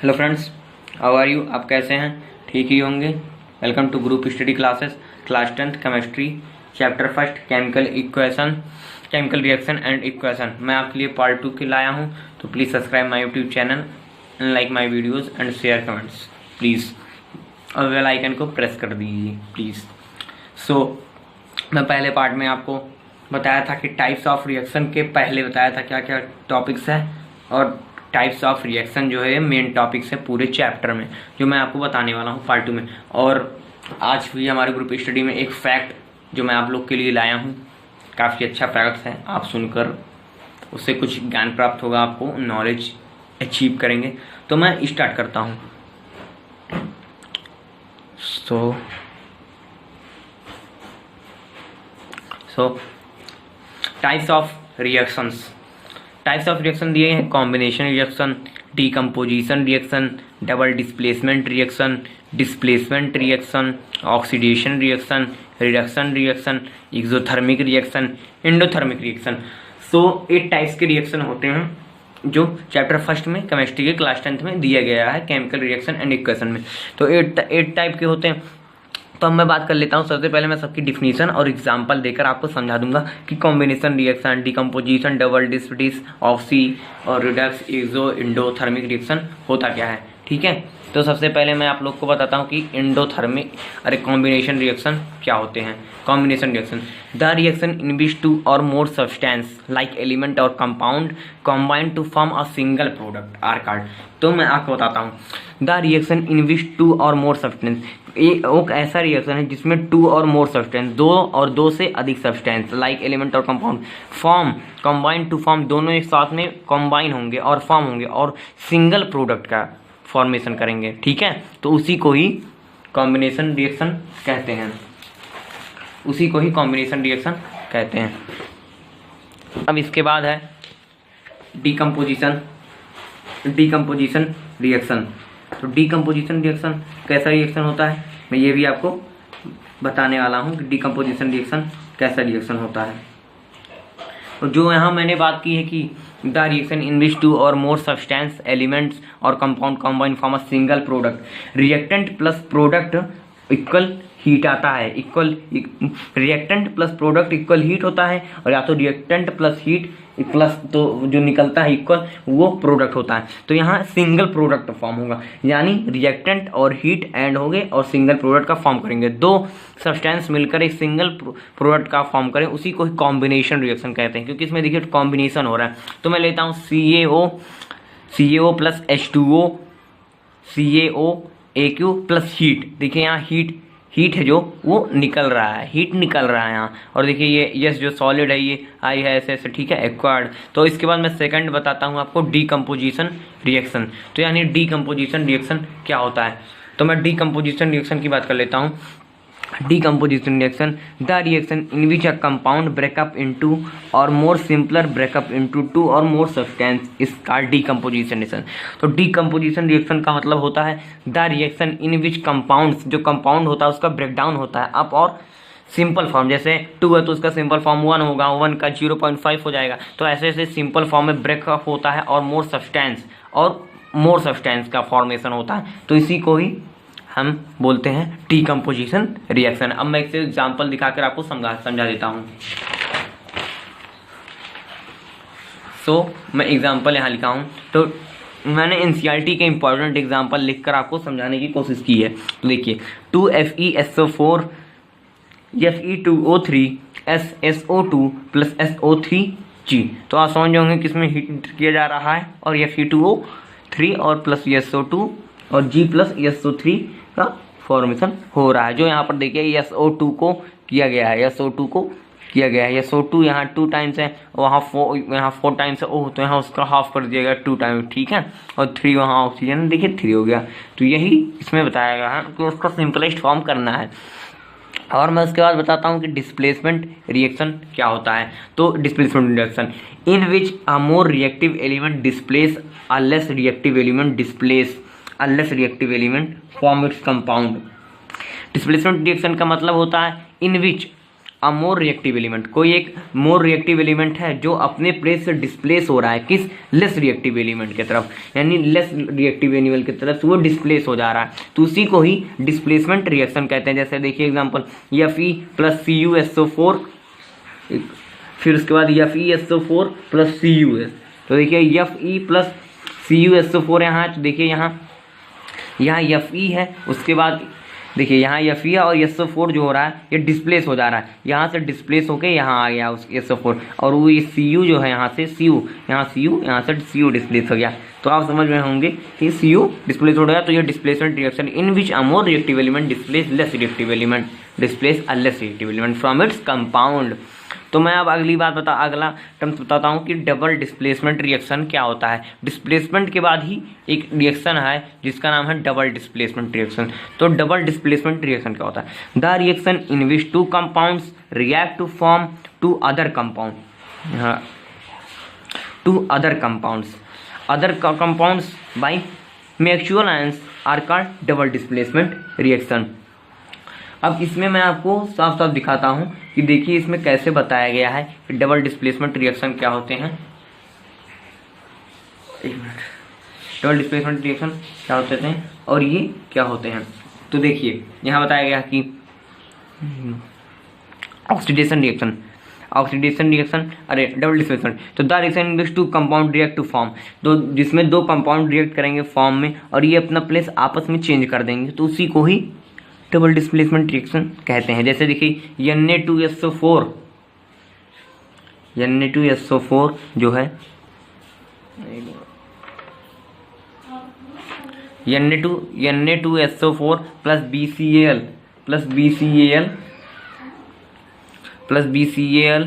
Hello friends, how are you. आप कैसे हैं? ठीक ही होंगे। Welcome to group study classes, class 10th chemistry, chapter first chemical equation, chemical reaction and equation. मैं आपके लिए पार्ट 2 के लाया हूं, तो please subscribe my YouTube channel and like my videos and share comments please, और बेल आइकन को press कर दीजिए प्लीज़। मैं पहले पार्ट में आपको बताया था कि टाइप्स ऑफ रिएक्शन के पहले बताया था क्या क्या टॉपिक्स है, और टाइप्स ऑफ रिएक्शन जो है मेन टॉपिक्स है पूरे चैप्टर में, जो मैं आपको बताने वाला हूँ पार्ट 2 में। और आज भी हमारे ग्रुप स्टडी में एक फैक्ट जो मैं आप लोग के लिए लाया हूँ, काफ़ी अच्छा फैक्ट है। आप सुनकर उससे कुछ ज्ञान प्राप्त होगा, आपको नॉलेज अचीव करेंगे। तो मैं स्टार्ट करता हूँ। Types of reactions. Types of reaction दिए हैं: combination reaction, decomposition reaction, double displacement reaction, displacement reaction, oxidation reaction, reduction reaction, exothermic reaction, endothermic reaction. 8 types के रिएक्शन होते हैं जो चैप्टर फर्स्ट में केमिस्ट्री के क्लास 10th में दिया गया है केमिकल रिएक्शन एंड इक्वेशन में। तो 8 टाइप के होते हैं। तो अब मैं बात कर लेता हूँ। सबसे पहले मैं सबकी डिफिनीशन और एग्जांपल देकर आपको समझा दूंगा कि combination reaction, decomposition, double displace, oxy और रिडक्स, एक्सो, एंडोथर्मिक रिएक्शन होता क्या है। ठीक है, तो सबसे पहले मैं आप लोग को बताता हूँ कि कॉम्बिनेशन रिएक्शन क्या होते हैं। Combination reaction: the reaction in which 2 or more substance like element or compound combine to form a single product are called। तो मैं आपको बताता हूँ, the reaction in which 2 or more substance, एक ऐसा रिएक्शन है जिसमें 2 or more सब्सटेंस, 2 और 2 से अधिक सब्सटेंस, लाइक एलिमेंट और compound, form combine to form, दोनों एक साथ में कंबाइन होंगे और फॉर्म होंगे और सिंगल प्रोडक्ट का फॉर्मेशन करेंगे। ठीक है, तो उसी को ही कॉम्बिनेशन रिएक्शन कहते हैं। उसी को ही कॉम्बिनेशन रिएक्शन कहते हैं। अब इसके बाद है डीकम्पोजिशन रिएक्शन। तो डीकम्पोजिशन रिएक्शन कैसा रिएक्शन होता है, मैं ये भी आपको बताने वाला हूँ कि डीकम्पोजिशन रिएक्शन कैसा रिएक्शन होता है। तो जो यहाँ मैंने बात की है कि the reaction in which 2 or more substance, elements और compound combine form a single product, reactant plus product equal heat आता है। Reactant plus product equal heat होता है, और या तो रिएक्टेंट प्लस हीट प्लस तो जो निकलता है इक्वल वो प्रोडक्ट होता है। तो यहाँ सिंगल प्रोडक्ट फॉर्म होगा, यानी रिएक्टेंट और हीट एंड हो गए और सिंगल प्रोडक्ट का फॉर्म करेंगे। 2 सब्सटेंस मिलकर एक सिंगल प्रोडक्ट का फॉर्म करें, उसी को ही कॉम्बिनेशन रिएक्शन कहते हैं, क्योंकि इसमें देखिए कॉम्बिनेशन हो रहा है। तो मैं लेता हूँ CaO plus H2O, CaOAQ plus heat. देखिए यहाँ हीट है जो वो निकल रहा है, यहाँ। और देखिए ये यस जो सॉलिड है ये आई है ऐसे, ठीक है, एक्वायर्ड। तो इसके बाद मैं सेकंड बताता हूँ आपको डीकम्पोजिशन रिएक्शन। तो यानी डीकम्पोजिशन रिएक्शन क्या होता है, तो मैं डीकम्पोजिशन रिएक्शन की बात कर लेता हूँ। Decomposition reaction: the reaction in which a compound break up into or more simpler break up into 2 or more substance is called decomposition reaction। तो decomposition reaction का मतलब होता है the reaction in which compounds, जो compound होता है उसका breakdown होता है अप और सिंपल फॉर्म। जैसे 2 है तो उसका सिंपल फॉर्म 1 होगा, 1 का 0.5 हो जाएगा। तो ऐसे ऐसे सिंपल फॉर्म में ब्रेकअप होता है और मोर सब्सटेंस का फॉर्मेशन होता है। तो इसी को ही हम बोलते हैं डीकम्पोजिशन रिएक्शन। अब मैं एक एग्जांपल दिखाकर आपको समझा देता हूँ। मैं एग्जांपल यहाँ लिखा हूँ, तो मैंने एनसीईआरटी के इंपॉर्टेंट एग्जांपल लिखकर आपको समझाने की कोशिश की है। तो देखिए 2FeSO4 Fe2O3 SSO2 plus SO3G। तो आप समझ जाओगे किसमें हीट किया जा रहा है, और Fe2O3 और प्लस SO2 और G प्लस SO3 का फॉर्मेशन हो रहा है। जो यहाँ पर देखिए SO2 को किया गया है, SO2 यहाँ 2 टाइम्स है, वहाँ 4 टाइम्स है, तो यहाँ उसका हाफ कर दिया गया 2 टाइम्स, ठीक है। और 3 वहाँ ऑक्सीजन देखिए 3 हो गया। तो यही इसमें बताया गया है कि उसका सिंपलेस्ट फॉर्म करना है। और मैं उसके बाद बताता हूँ कि डिस्प्लेसमेंट रिएक्शन क्या होता है। तो displacement reaction in which a more reactive element displace a less reactive element form its compound. Displacement reaction का मतलब होता है इन विच अ मोर रिएक्टिव एलिमेंट, कोई एक मोर रिएक्टिव एलिमेंट है जो अपने प्लेस से डिस्प्लेस हो रहा है किस लेस रिएक्टिव एलिमेंट की तरफ, यानी लेस रिएक्टिव एलिमेंट की तरफ वो डिस्प्लेस हो जा रहा है, तो उसी को ही डिस्प्लेसमेंट रिएक्शन कहते हैं। जैसे देखिए एग्जांपल Fe प्लस CuSO4, फिर उसके बाद FeSO4 प्लस CuS, तो देखिए Fe प्लस CuSO4 यहाँ है, तो देखिए यहाँ Fe है, उसके बाद देखिए यहाँ Fe है और SO4 जो हो रहा है ये डिस्प्लेस हो जा रहा है, यहाँ से डिस्प्लेस होके यहाँ आ गया उस SO4, और वो ये Cu जो है यहाँ से Cu, यहाँ से Cu डिस्प्लेस हो गया। तो आप समझ में होंगे कि Cu डिस्प्लेस हो गया, तो ये displacement reaction in which a more reactive element displace less reactive element from its compound. तो मैं अब अगला टर्म्स बताता हूँ कि डबल डिस्प्लेसमेंट रिएक्शन क्या होता है। डिस्प्लेसमेंट के बाद ही एक रिएक्शन है जिसका नाम है डबल डिस्प्लेसमेंट रिएक्शन। तो डबल डिस्प्लेसमेंट रिएक्शन क्या होता है? The reaction in which two compounds react to form two other compounds by mutual ions are called double displacement reaction. अब इसमें मैं आपको साफ साफ दिखाता हूँ कि देखिए इसमें कैसे बताया गया है कि डबल डिस्प्लेसमेंट रिएक्शन क्या होते हैं। एक मिनट, डबल डिस्प्लेसमेंट रिएक्शन क्या होते हैं और ये क्या होते हैं। तो देखिए यहाँ बताया गया कि ऑक्सीडेशन रिएक्शन अरे डबल डिस्प्लेसमेंट, तो the reaction in which two compound react to form, तो जिसमें दो कंपाउंड रिएक्ट करेंगे फॉर्म में और ये अपना प्लेस आपस में चेंज कर देंगे, तो उसी को ही डबल डिस्प्लेसमेंट रिएक्शन कहते हैं। जैसे देखिए Na2SO4 जो है Na2SO4 प्लस BCAL,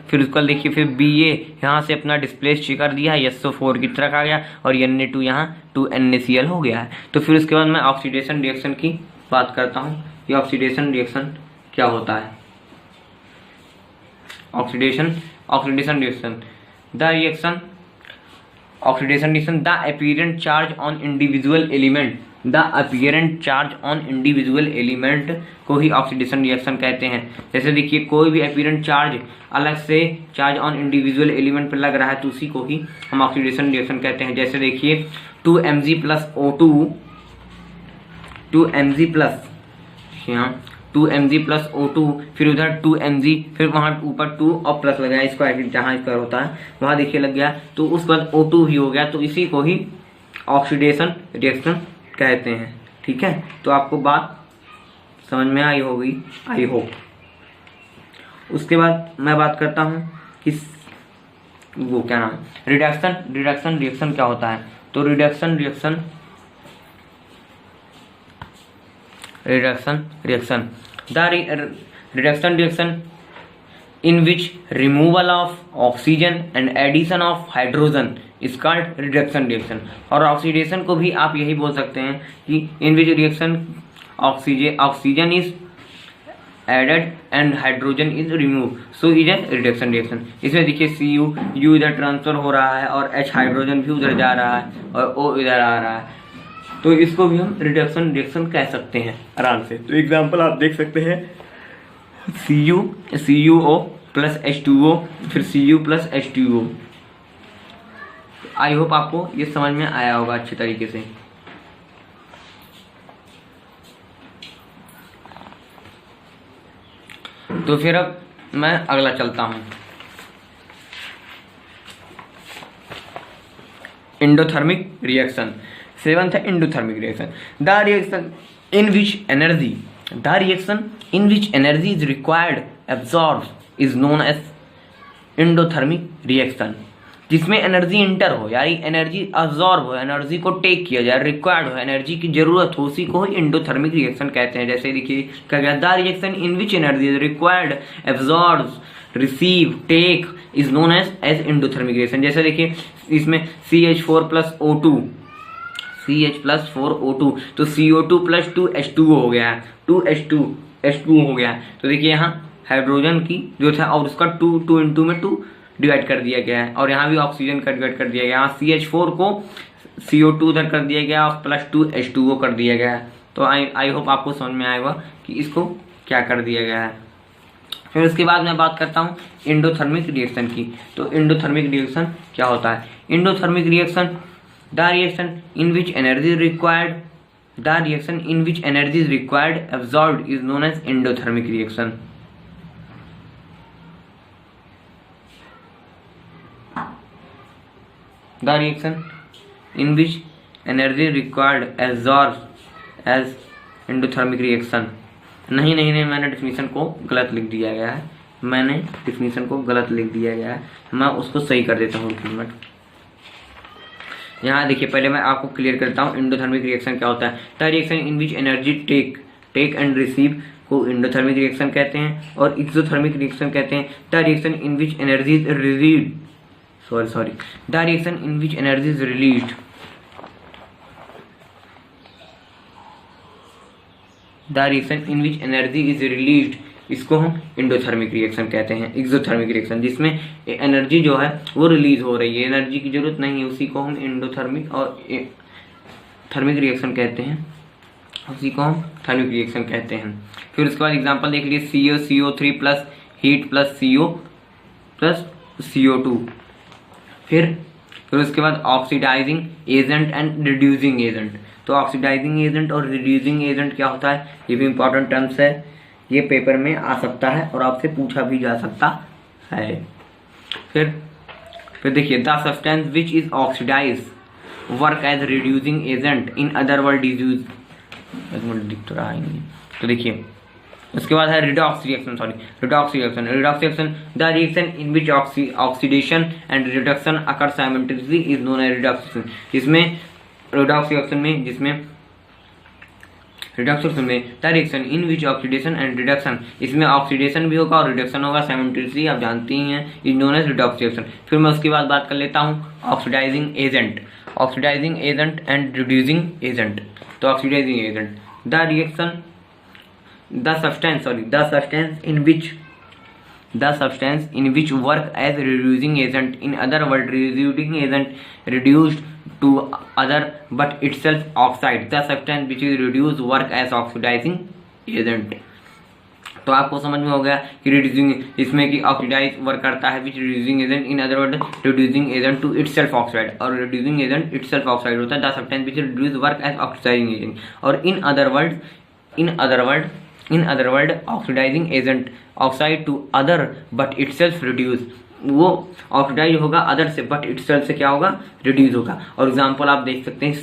फिर उसका देखिए फिर Ba यहाँ से अपना डिस्प्लेस कर दिया है, SO4 की तरफ आ गया और Na2 यहाँ 2NaCl हो गया है। तो फिर उसके बाद मैं ऑक्सीडेशन रिएक्शन की बात करता हूँ कि ऑक्सीडेशन रिएक्शन क्या होता है। Oxidation reaction the apparent charge on individual element को ही ऑक्सीडेशन रिएक्शन कहते हैं। जैसे देखिए कोई भी अपीरेंट चार्ज अलग से चार्ज ऑन इंडिविजुअल एलिमेंट पर लग रहा है तो उसी को ही हम ऑक्सीडेशन रिएक्शन कहते हैं। जैसे देखिए 2Mg plus O2, 2Mg plus O2, फिर उधर 2Mg, फिर वहाँ ऊपर 2 और प्लस लगाया, इसको जहाँ स्क्वायर होता है वहाँ देखिए लग गया, तो उसके बाद O2 भी हो गया, तो इसी को ही ऑक्सीडेशन रिएक्शन कहते हैं। ठीक है, तो आपको बात समझ में आई होगी, आई होप। उसके बाद मैं बात करता हूँ कि वो क्या नाम है रिडक्शन रिएक्शन क्या होता है। तो reduction reaction in which removal of oxygen and addition of hydrogen is called reduction reaction। और ऑक्सीडेशन को भी आप यही बोल सकते हैं कि in which reaction oxygen is added and hydrogen is removed, so is a reduction reaction। इसमें देखिए Cu इधर ट्रांसफर हो रहा है और H हाइड्रोजन भी उधर जा रहा है और O इधर आ रहा है, तो इसको भी हम रिडक्शन रिएक्शन कह सकते हैं आराम से। तो एग्जांपल आप देख सकते हैं CuO प्लस H2O, फिर Cu plus H2O। I hope आपको ये समझ में आया होगा अच्छे तरीके से। तो फिर अब मैं अगला चलता हूं, एंडोथर्मिक रिएक्शन। सेवंथ है endothermic reaction. The reaction in which energy is required absorb is known as endothermic reaction. जिसमें एनर्जी इंटर हो, यानी एनर्जी अब्जॉर्ब हो, एनर्जी को टेक किया जाए, रिक्वायर्ड हो, एनर्जी की जरूरत हो, उसी को ही एंडोथर्मिक रिएक्शन कहते हैं। जैसे देखिए क्या गया, the reaction in which energy is required absorb receive take is known as endothermic reaction. जैसे देखिए इसमें CH4 प्लस O2, तो CO2 प्लस 2H2O हो गया है, 2H2 हो गया है। तो देखिए यहाँ हाइड्रोजन की जो था और उसका 2 इंटू में 2 डिवाइड कर दिया गया है, और यहाँ भी ऑक्सीजन का डिवाइड कर दिया गया। यहाँ CH4 को CO2 उधर कर दिया गया और प्लस 2H2O कर दिया गया है। तो आई होप आपको समझ में आएगा कि इसको क्या कर दिया गया है। फिर उसके बाद मैं बात करता हूँ एंडोथर्मिक रिएक्शन की। तो एंडोथर्मिक रिएक्शन क्या होता है? Endothermic reaction the reaction in which energy required absorbed is known as endothermic reaction. The reaction in which energy required absorbed as endothermic reaction. नहीं, मैंने डेफिनेशन को गलत लिख दिया गया है। मैं उसको सही कर देता हूँ। एक मिनट, यहाँ देखिए, पहले मैं आपको क्लियर करता हूँ एंडोथर्मिक रिएक्शन क्या होता है। The reaction in which energy take and receive को एंडोथर्मिक रिएक्शन कहते हैं, और एक्सोथर्मिक रिएक्शन कहते हैं the reaction in which energy is relieved the reaction in which energy is released the reaction in which energy is released इसको हम endothermic reaction कहते हैं। एक्सोथर्मिक रिएक्शन जिसमें एनर्जी जो है वो रिलीज हो रही है, एनर्जी की जरूरत नहीं है, उसी को हम एंडोथर्मिक और थर्मिक रिएक्शन कहते हैं, उसी को हम थर्मिक रिएक्शन कहते हैं। फिर उसके बाद एग्जांपल देख लीजिए, CO3 plus heat plus CO plus CO2। फिर उसके बाद oxidising agent and reducing agent. तो ऑक्सीडाइजिंग एजेंट और रिड्यूसिंग एजेंट क्या होता है, ये भी इंपॉर्टेंट टर्म्स है, ये पेपर में आ सकता है और आपसे पूछा भी जा सकता है। फिर देखिए, the substance which is oxidise work as reducing agent, in other word is use. दिख तो रहा है। तो देखिए, उसके बाद है redox reaction the reaction in which oxidation and reduction occur simultaneously is known as redox reaction. इसमें रिडॉक्स रिएक्शन में the reaction in which oxidation and reduction, इसमें ऑक्सीडेशन भी होगा और रिडक्शन होगा साइमल्टेनियसली, आप जानती ही हैं, is known as redox reaction. फिर मैं उसके बाद बात कर लेता हूँ oxidising agent and reducing agent. तो oxidising agent the substance in which work as reducing agent, in other words reducing agent reduced to other but itself oxide, the substance which is reduced work as oxidizing agent। तो आपको समझ में हो गया कि reducing इसमें कि oxidise work करता है which reducing agent, in other word reducing agent to itself oxide, और रिड्यूसिंग एजेंट इटसेल्फ ऑक्साइड होता है the substance which reduce work as oxidising agent, और in other word oxidising agent oxide to other but itself reduce, वो oxidise होगा other से but itself से क्या होगा, रिड्यूस होगा। और एग्जांपल आप देख सकते हैं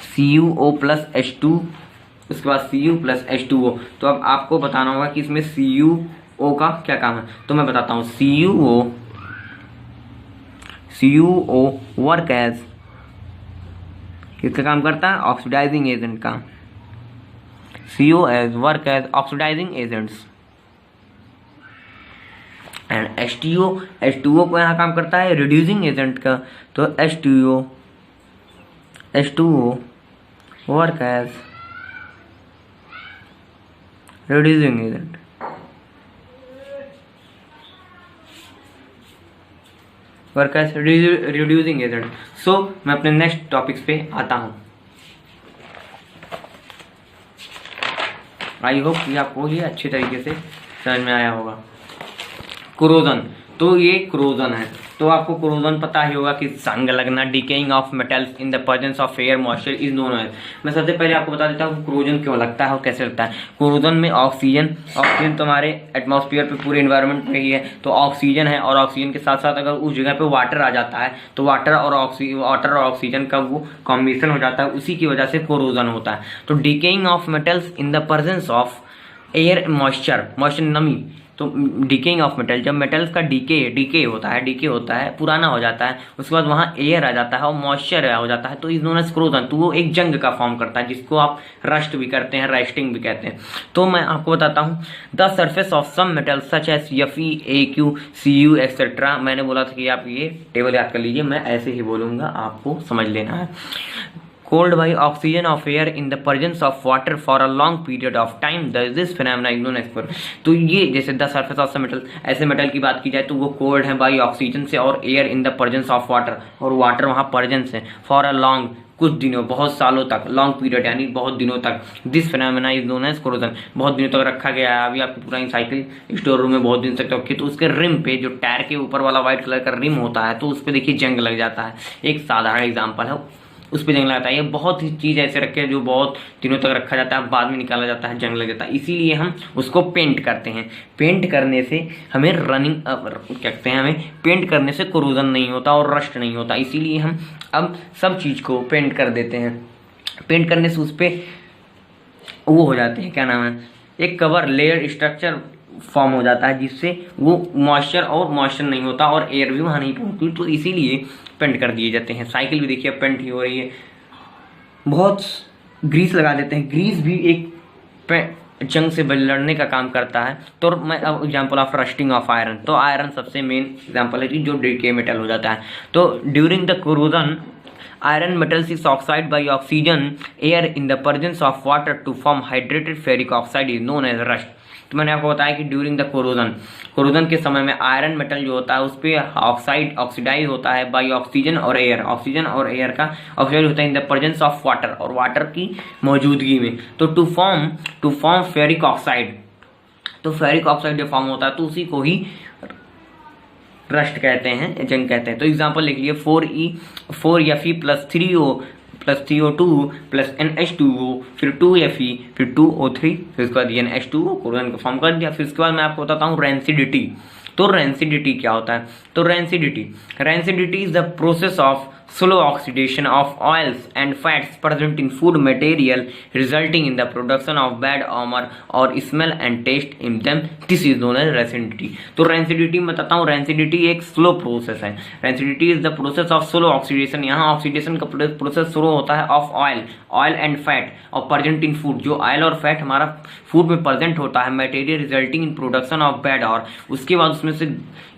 CuO प्लस H2, उसके बाद Cu प्लस H2O। तो अब आपको बताना होगा कि इसमें CuO का क्या काम है, तो मैं बताता हूँ। CuO वर्क एज, किसका काम करता है, ऑक्सीडाइजिंग एजेंट का। CuO work as oxidising agents, and H2O को यहाँ काम करता है रिड्यूसिंग एजेंट का। तो H2O work as reducing agent, reducing agent. So मैं अपने नेक्स्ट टॉपिक्स पे आता हूँ। आई होप कि आपको ये अच्छे तरीके से समझ में आया होगा। कोरोजन, तो ये कोरोजन है, तो आपको कोरोजन पता ही होगा कि जंग लगना, decaying of metals in the presence of air moisture is known as. मैं सबसे पहले आपको बता देता हूँ कोरोजन क्यों लगता है और कैसे लगता है। कोरोजन में ऑक्सीजन तो हमारे एटमॉस्फेयर पे, पूरे एनवायरनमेंट में ही है, तो ऑक्सीजन है, और ऑक्सीजन के साथ साथ अगर उस जगह पे वाटर आ जाता है तो वाटर और ऑक्सीजन का वो कॉम्बिनेशन हो जाता है, उसी की वजह से कोरोजन होता है। तो decaying of metals in the presence of air moisture नमी, तो डिकेइंग ऑफ मेटल, जब मेटल्स का डीके होता है, पुराना हो जाता है, उसके बाद वहाँ एयर आ जाता है और मॉइस्चर हो जाता है, तो इज नोन एज कोरोजन। तो वो एक जंग का फॉर्म करता है, जिसको आप रस्ट भी करते हैं, रस्टिंग भी कहते हैं। तो मैं आपको बताता हूँ, the surface of some metals such as Fe, Aq, Cu etcetera. मैंने बोला था कि आप ये टेबल याद कर लीजिए, मैं ऐसे ही बोलूँगा, आपको समझ लेना है। Cooled by oxygen of air in the presence of water for a long period of time, this phenomena is known as cold। तो ये जैसे द सर्फेस ऑफ मेटल, ऐसे मेटल की बात की जाए तो वो कोल्ड है बाई ऑक्सीजन से और air in the presence of water, और वाटर वहाँ प्रेजेंस है, फॉर अ लॉन्ग, कुछ दिनों, बहुत सालों तक, लॉन्ग पीरियड यानी बहुत दिनों तक। This phenomena is known as corrosion, बहुत दिनों तक रखा गया है। अभी आपकी पुरानी साइकिल स्टोर रूम में बहुत दिन तक रखी तो उसके रिम पे, जो टायर के ऊपर वाला व्हाइट कलर का रिम होता है, तो उस पर देखिए जंग लग जाता है। एक साधारण एग्जाम्पल है, उस पर जंग लगाता है। ये बहुत ही चीज़ ऐसे रखे हैं जो बहुत दिनों तक रखा जाता है, बाद में निकाला जाता है, जंग लग जाता है, इसीलिए हम उसको पेंट करते हैं। पेंट करने से हमें क्या कहते हैं, हमें पेंट करने से कोरोजन नहीं होता और रस्ट नहीं होता, इसीलिए हम अब सब चीज़ को पेंट कर देते हैं। पेंट करने से उस पर वो हो जाते हैं, क्या नाम है, एक कवर लेयर स्ट्रक्चर फॉर्म हो जाता है, जिससे वो मॉइस्चर नहीं होता और एयर भी वहाँ नहीं पहुँचती, तो इसीलिए पेंट कर दिए जाते हैं। साइकिल भी देखिए पेंट ही हो रही है, बहुत ग्रीस लगा देते हैं। ग्रीस भी एक जंग से लड़ने का काम करता है। तो मैं अब example of rusting of iron, तो आयरन सबसे मेन एग्जांपल है कि जो डीके मेटल हो जाता है। तो during the corrosion iron metals is oxide by oxygen air in the presence of water to form hydrated ferric oxide is known as rust। तो मैंने आपको बताया कि ड्यूरिंग द कोरोजन के समय में आयरन मेटल जो होता है उस पर ऑक्सीडाइज होता है बाई ऑक्सीजन और एयर का ऑक्सीडाइज होता है इन द प्रेजेंस ऑफ वाटर, और वाटर की मौजूदगी में। तो टू फॉर्म फेरिक ऑक्साइड, तो फेरिक ऑक्साइड जो फॉर्म होता है तो उसी को ही रस्ट कहते हैं, जंग कहते हैं। तो एग्जांपल लिख लिए 4Fe plus 3O plus 3O2 plus NH2O, फिर 2Fe, फिर 2O3, फिर उसके बाद NH2O कोरोजन को फॉर्म कर दिया। फिर उसके बाद मैं आपको बताता हूँ रेंसिडिटी। तो रेंसिडिटी क्या होता है? तो rancidity is the process of slow oxidation of oils and fats present in food material resulting in the production of bad aroma or smell and taste in them. This is known as rancidity। तो rancidity मैं बताता हूँ, rancidity एक slow process है। Rancidity is the process of slow oxidation, यहाँ oxidation का process शुरू होता है ऑफ ऑयल एंड फैट और प्रेजेंट इन फूड, जो ऑयल और फैट हमारा फूड में प्रेजेंट होता है, material resulting in production of bad, और उसके बाद उसमें से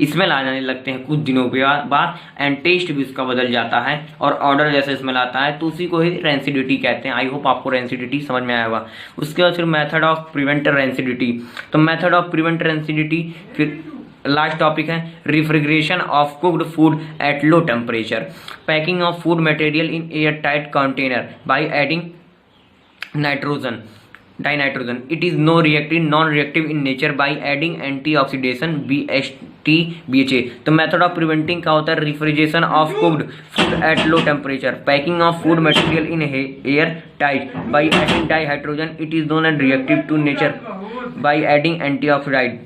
स्मेल आ जाने लगते हैं कुछ दिनों के बाद, एंड टेस्ट भी उसका बदल जाता है और ऑर्डर जैसे स्मेल आता है, तो उसी को ही रेंसिडिटी कहते हैं। आई होप आपको रेंसिडिटी समझ में आया होगा। उसके बाद फिर मेथड ऑफ प्रिवेंट रेंसिडिटी। तो मेथड ऑफ प्रिवेंट रेंसिडिटी, फिर लास्ट टॉपिक है refrigeration of cooked food at low temperature, packing of food material in air tight container by adding dinitrogen. It is non reactive in nature by adding antioxidation BHA। तो method of preventing का होता है refrigeration of cooked food at low temperature, packing of food material in air tight by adding dihydrogen. It is non reactive to nature by adding antioxidant.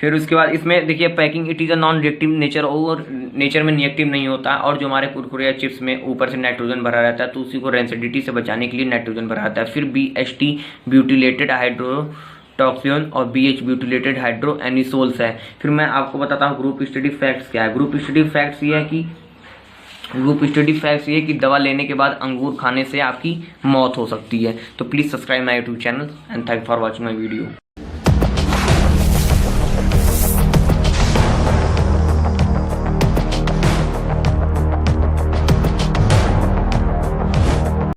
फिर उसके बाद इसमें देखिए packing, it is a non reactive nature, और nature में reactive नहीं होता, और जो हमारे कुरकुरे या चिप्स में ऊपर से नाइट्रोजन भरा रहता है, तो उसी को रेंसिडिटी से बचाने के लिए नाइट्रोजन भरा रहता है। फिर BHT ब्यूटिलेटेड हाइड्रोटॉक्सिन और BH ब्यूटिलेटेड हाइड्रो एनिसोल्स है। फिर मैं आपको बताता हूँ ग्रुप स्टडी फैक्ट्स क्या है। ग्रुप स्टडी फैक्ट्स ये है कि दवा लेने के बाद अंगूर खाने से आपकी मौत हो सकती है। तो please subscribe my YouTube channel and thank for watching my video.